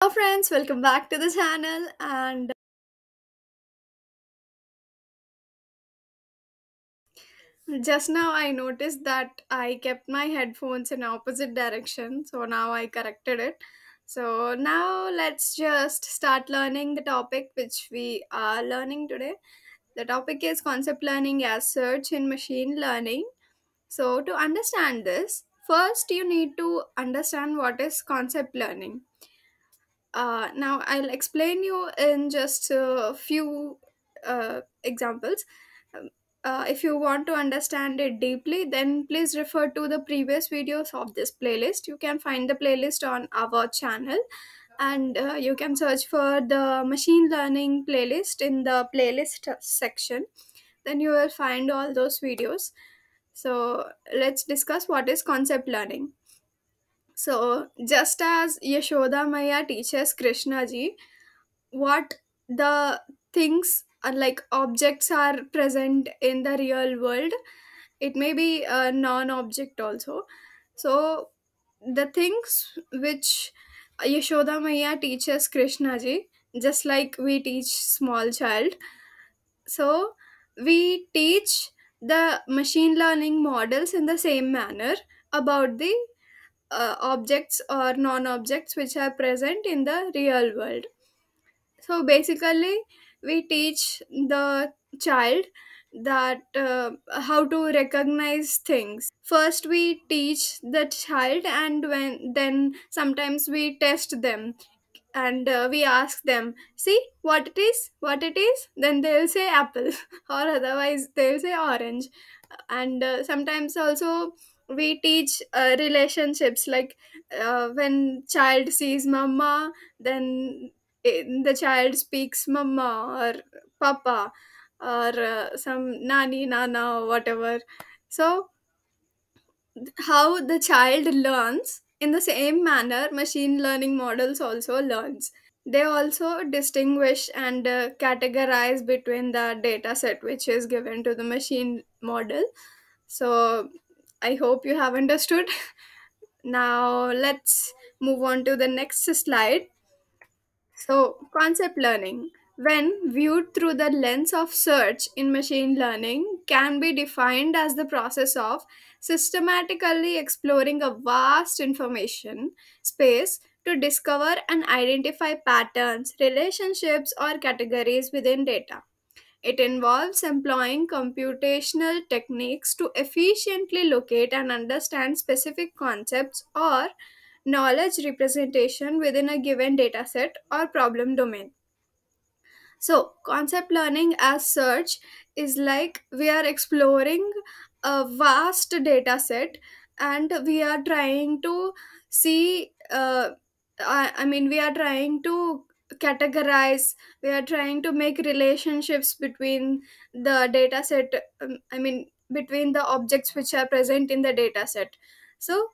Hello friends, welcome back to the channel. And just now I noticed that I kept my headphones in opposite direction, so now I corrected it. So now let's just start learning the topic which we are learning today. The topic is concept learning as search in machine learning. So to understand this, first you need to understand what is concept learning. Now I'll explain you in just a few examples. Um, if you want to understand it deeply, then please refer to the previous videos of this playlist. You can find the playlist on our channel, and you can search for the machine learning playlist in the playlist section. Then you will find all those videos. So let's discuss what is concept learning. So, just as Yashoda Maya teaches Krishna ji what the things are like objects are present in the real world, it may be a non object also. So, the things which Yashoda Maya teaches Krishna ji, just like we teach small child, so we teach the machine learning models in the same manner about the objects or non objects which are present in the real world. So basically, we teach the child that how to recognize things. First, we teach the child, and when then sometimes we test them, and we ask them, see what it is, then they'll say apple or otherwise they'll say orange. And sometimes also we teach relationships, like when child sees mama, then the child speaks mama or papa, or some nani nana or whatever. So how the child learns, in the same manner machine learning models also learns. They also distinguish and categorize between the data set which is given to the machine model. So I hope you have understood. Now let's move on to the next slide. So, concept learning, when viewed through the lens of search in machine learning, can be defined as the process of systematically exploring a vast information space to discover and identify patterns, relationships, or categories within data. It involves employing computational techniques to efficiently locate and understand specific concepts or knowledge representation within a given dataset or problem domain. So, concept learning as such is like we are exploring a vast data set, and we are trying to see, we are trying to categorize, we are trying to make relationships between the data set, between the objects which are present in the data set. So,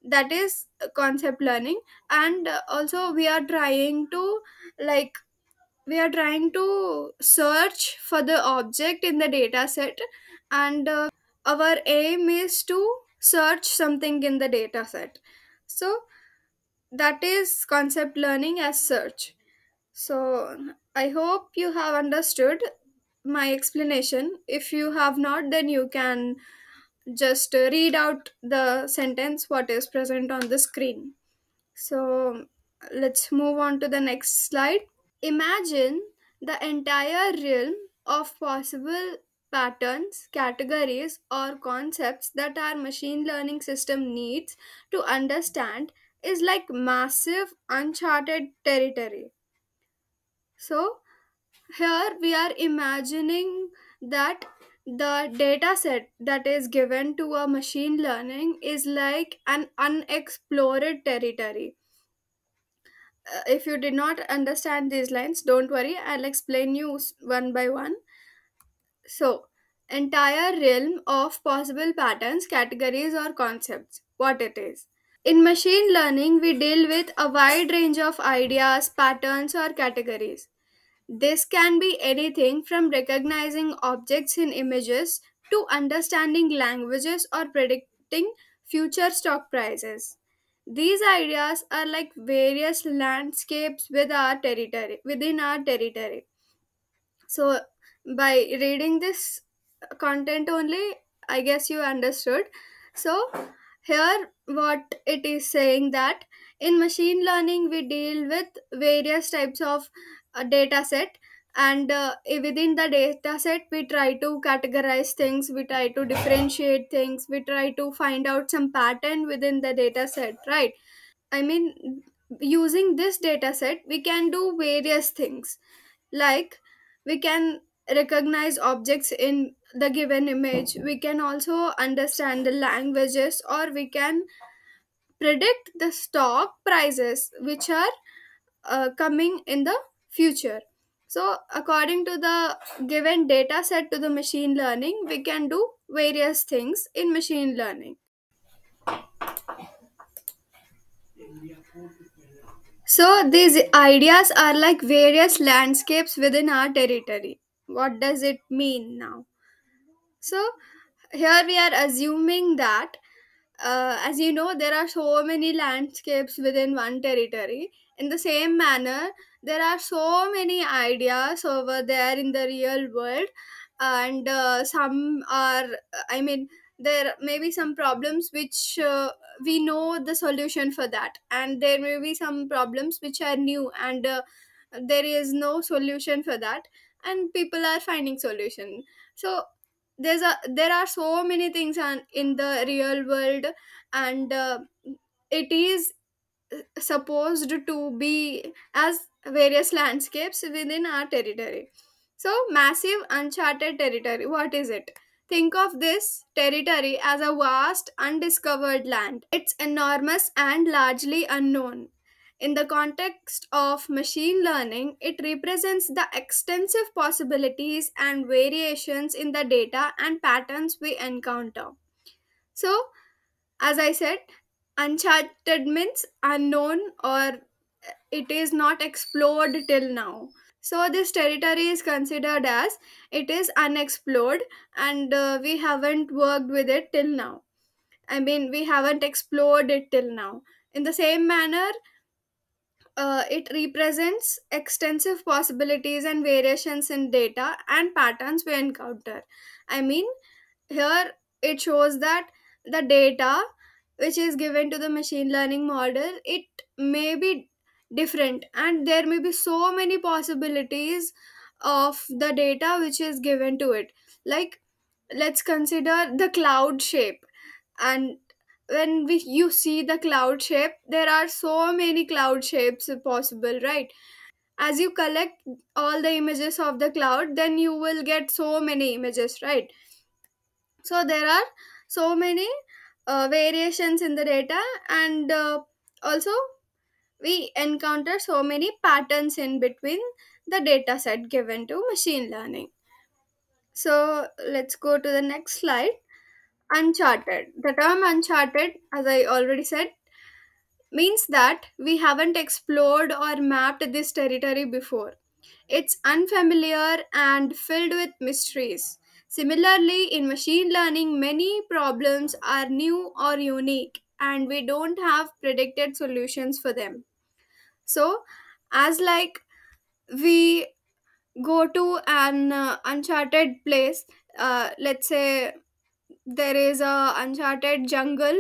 that is concept learning. And also we are trying to, like, we are trying to search for the object in the data set, and our aim is to search something in the data set. So that is concept learning as search. So I hope you have understood my explanation. If you have not, then you can just read out the sentence what is present on the screen. So let's move on to the next slide. Imagine the entire realm of possible patterns, categories, or concepts that our machine learning system needs to understand is like massive uncharted territory. So, here we are imagining that the data set that is given to a machine learning is like an unexplored territory. If you did not understand these lines, don't worry, I'll explain you one by one. So, entire realm of possible patterns, categories, or concepts, what it is. In machine learning, we deal with a wide range of ideas, patterns, or categories. This can be anything from recognizing objects in images to understanding languages or predicting future stock prices. These ideas are like various landscapes within our territory. So by reading this content only, I guess you understood. So here what it is saying that in machine learning we deal with various types of data set, and within the data set we try to categorize things, we try to differentiate things, we try to find out some pattern within the data set, right? I mean, using this data set, we can do various things. Like, we can recognize objects in the given image, we can also understand the languages, or we can predict the stock prices which are coming in the future. So, according to the given data set to the machine learning, we can do various things in machine learning. So these ideas are like various landscapes within our territory. What does it mean now? So here we are assuming that, as you know, there are so many landscapes within one territory. In the same manner, there are so many ideas over there in the real world, and some are, I mean, there may be some problems which we know the solution for that, and there may be some problems which are new, and there is no solution for that, and people are finding solution. So there are so many things in the real world, and it is supposed to be as various landscapes within our territory. So massive uncharted territory, what is it? Think of this territory as a vast undiscovered land. It's enormous and largely unknown. In the context of machine learning, it represents the extensive possibilities and variations in the data and patterns we encounter. So, as I said, uncharted means unknown, or it is not explored till now. So, this territory is considered as it is unexplored, and we haven't worked with it till now. I mean, we haven't explored it till now. In the same manner, it represents extensive possibilities and variations in data and patterns we encounter. I mean, here it shows that the data which is given to the machine learning model, it may be different, and there may be so many possibilities of the data which is given to it. Like, let's consider the cloud shape, and when you see the cloud shape, there are so many cloud shapes possible, right? As you collect all the images of the cloud, then you will get so many images, right? So there are so many variations in the data, and also we encounter so many patterns in between the data set given to machine learning. So let's go to the next slide. Uncharted, the term uncharted, as I already said, means that we haven't explored or mapped this territory before. It's unfamiliar and filled with mysteries. Similarly, in machine learning, many problems are new or unique, and we don't have predicted solutions for them. So, as like we go to an uncharted place, let's say there is a uncharted jungle,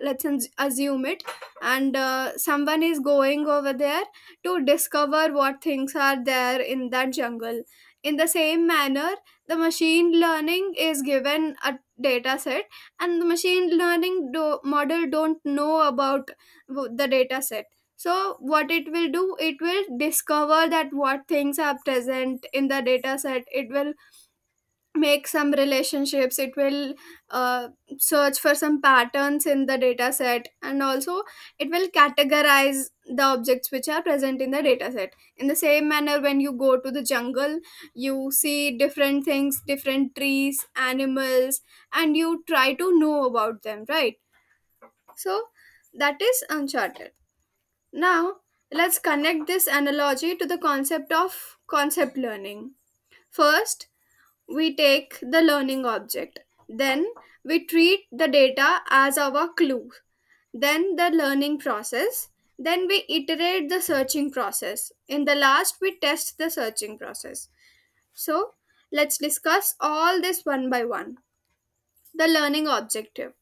let's assume it, and someone is going over there to discover what things are there in that jungle. In the same manner, the machine learning is given a data set, and the machine learning model don't know about the data set. So what it will do, it will discover that what things are present in the data set, it will make some relationships, it will uh, search for some patterns in the data set, and also it will categorize the objects which are present in the data set. In the same manner, when you go to the jungle, you see different things, different trees, animals, and you try to know about them, right? So that is uncharted. Now let's connect this analogy to the concept of concept learning. First, we take the learning object. Then we treat the data as our clue. then the learning process, then we iterate the searching process. In the last, we test the searching process. So, let's discuss all this one by one. The learning objective.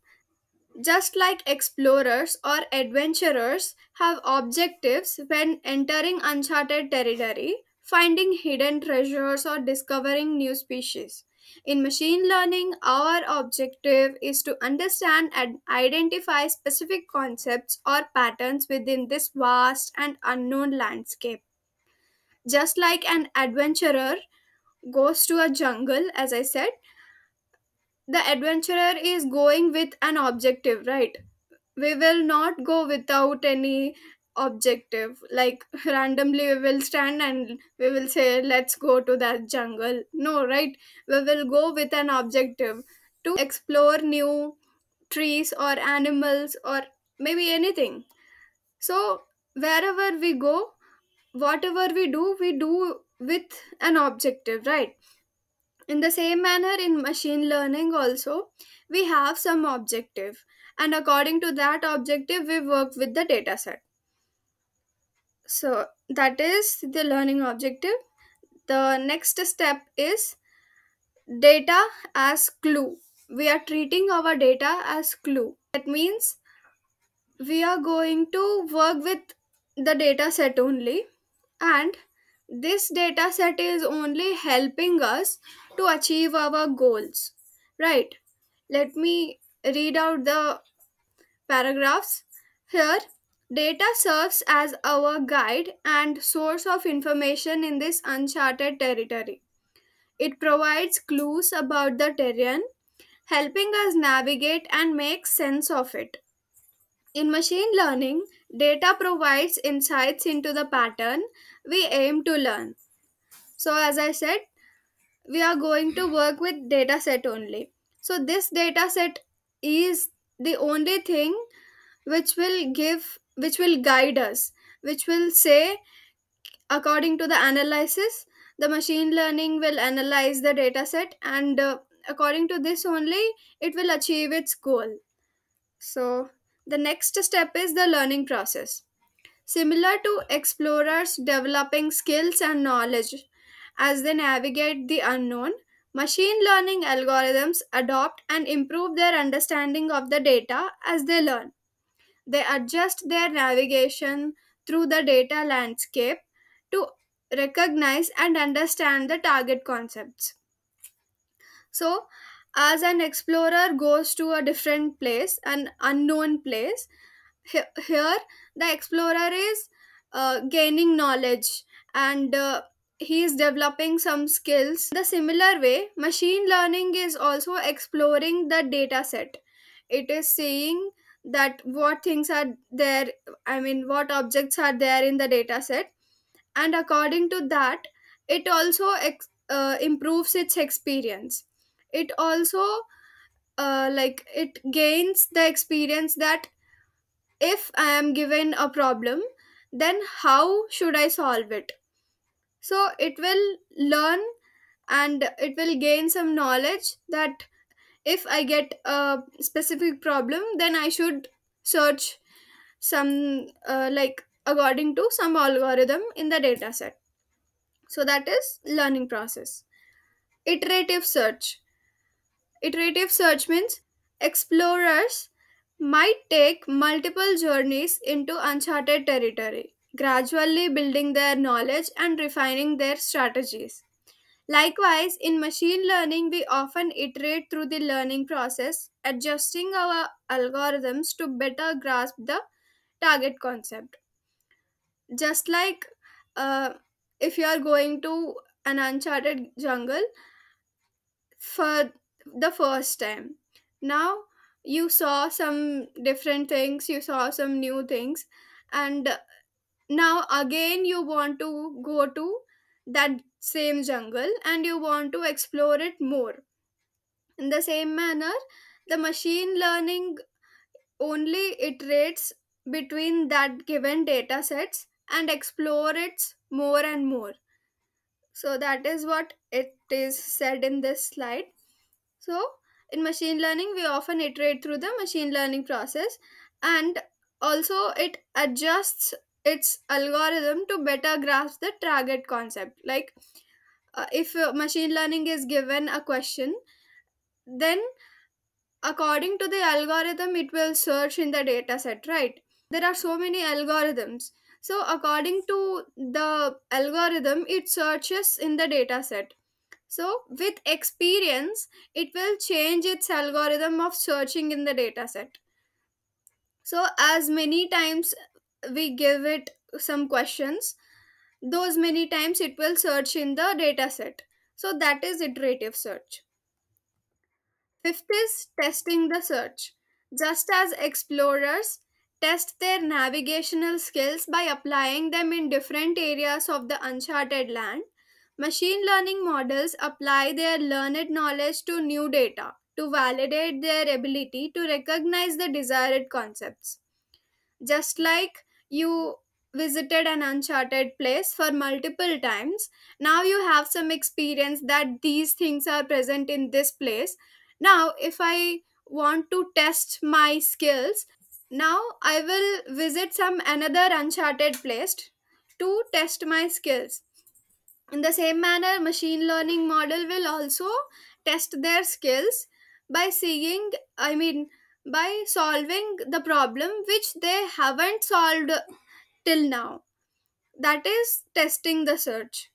Just like explorers or adventurers have objectives when entering uncharted territory, finding hidden treasures, or discovering new species. In machine learning, our objective is to understand and identify specific concepts or patterns within this vast and unknown landscape. Just like an adventurer goes to a jungle, as I said, the adventurer is going with an objective, right? We will not go without any objective, like randomly we will stand and we will say let's go to that jungle. No, right? We will go with an objective to explore new trees or animals or maybe anything. So wherever we go, whatever we do with an objective, right? In the same manner, in machine learning, also, we have some objective, and according to that objective, we work with the data set. So, that is the learning objective. The next step is data as clue. We are treating our data as clue. That means we are going to work with the data set only, and this data set is only helping us to achieve our goals, right? Let me read out the paragraphs here. Data serves as our guide and source of information in this uncharted territory. It provides clues about the terrain, helping us navigate and make sense of it. In machine learning, data provides insights into the pattern we aim to learn. So, as I said, we are going to work with data set only. So, this data set is the only thing which will guide us, which will say, according to the analysis, the machine learning will analyze the data set, and according to this only, it will achieve its goal. So, the next step is the learning process. Similar to explorers developing skills and knowledge as they navigate the unknown, machine learning algorithms adopt and improve their understanding of the data as they learn. They adjust their navigation through the data landscape to recognize and understand the target concepts. So, as an explorer goes to a different place, an unknown place, here the explorer is gaining knowledge, and he is developing some skills. The similar way, machine learning is also exploring the data set. It is seeing that what things are there, I mean, what objects are there in the data set, and according to that, it also improves its experience. It also like it gains the experience that if I am given a problem, then how should I solve it? So it will learn and it will gain some knowledge that if I get a specific problem, then I should search some like according to some algorithm in the data set. So that is learning process. Iterative search. Iterative search means explorers might take multiple journeys into uncharted territory, gradually building their knowledge and refining their strategies. Likewise, in machine learning, we often iterate through the learning process, adjusting our algorithms to better grasp the target concept. Just like uh, if you are going to an uncharted jungle, for the first time. Now you saw some different things, you saw some new things, and now again you want to go to that same jungle and you want to explore it more. In the same manner, the machine learning only iterates between that given data sets and explore it more and more. So that is what it is said in this slide. So, in machine learning, we often iterate through the machine learning process, and also it adjusts its algorithm to better grasp the target concept. Like if machine learning is given a question, then according to the algorithm it will search in the data set, right? There are so many algorithms, so according to the algorithm it searches in the data set. So with experience it will change its algorithm of searching in the data set. So as many times we give it some questions, those many times it will search in the data set. So that is iterative search. Fifth is testing the search. Just as explorers test their navigational skills by applying them in different areas of the uncharted land, machine learning models apply their learned knowledge to new data to validate their ability to recognize the desired concepts. Just like you visited an uncharted place for multiple times, now you have some experience that these things are present in this place. Now if I want to test my skills, now I will visit some another uncharted place to test my skills. In the same manner, machine learning model will also test their skills by seeing, I mean, by solving the problem which they haven't solved till now. That is testing the search.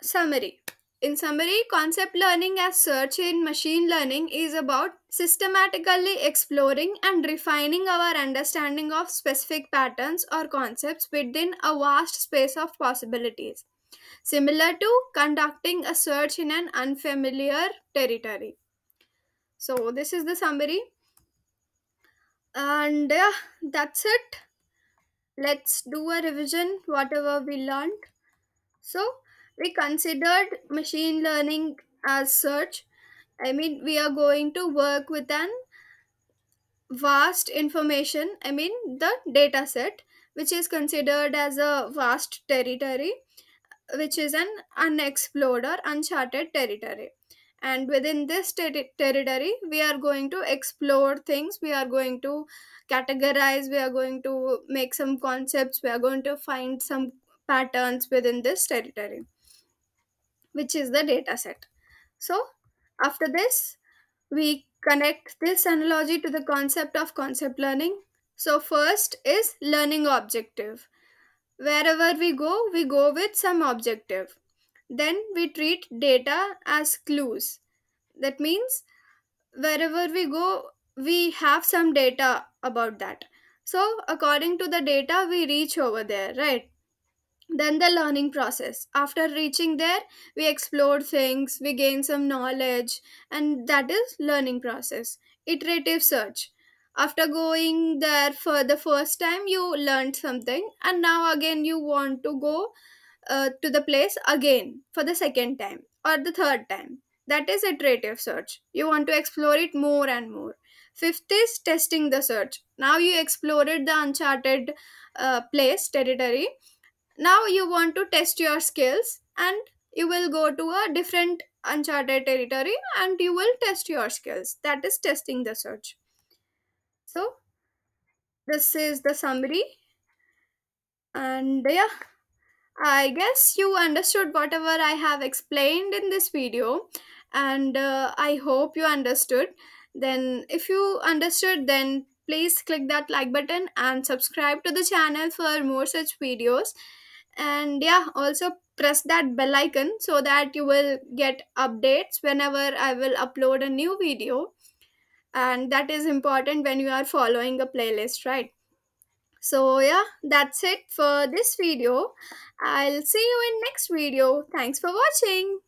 Summary. In summary, concept learning as search in machine learning is about systematically exploring and refining our understanding of specific patterns or concepts within a vast space of possibilities, similar to conducting a search in an unfamiliar territory. So, this is the summary, and yeah, that's it. Let's do a revision, whatever we learned. So, we considered machine learning as search. I mean, we are going to work with an vast information, I mean, the data set, which is considered as a vast territory, which is an unexplored or uncharted territory. And within this territory we are going to explore things, we are going to categorize, we are going to make some concepts, we are going to find some patterns within this territory, which is the data set. So after this we connect this analogy to the concept of concept learning. So first is learning objective. Wherever we go with some objective. Then we treat data as clues. That means wherever we go, we have some data about that. So, according to the data, we reach over there, right? Then the learning process. After reaching there, we explore things, we gain some knowledge, and that is learning process. Iterative search. After going there for the first time, you learned something, and now again you want to go to the place again for the second time or the third time. That is iterative search. You want to explore it more and more. Fifth is testing the search. Now you explored the uncharted place, territory. Now you want to test your skills and you will go to a different uncharted territory and you will test your skills. That is testing the search. So, this is the summary. And yeah, I guess you understood whatever I have explained in this video, and I hope you understood. Then, if you understood, then please click that like button and subscribe to the channel for more such videos. And yeah, also press that bell icon so that you will get updates whenever I will upload a new video. And that is important when you are following a playlist, right? So yeah, that's it for this video. I'll see you in next video. Thanks for watching.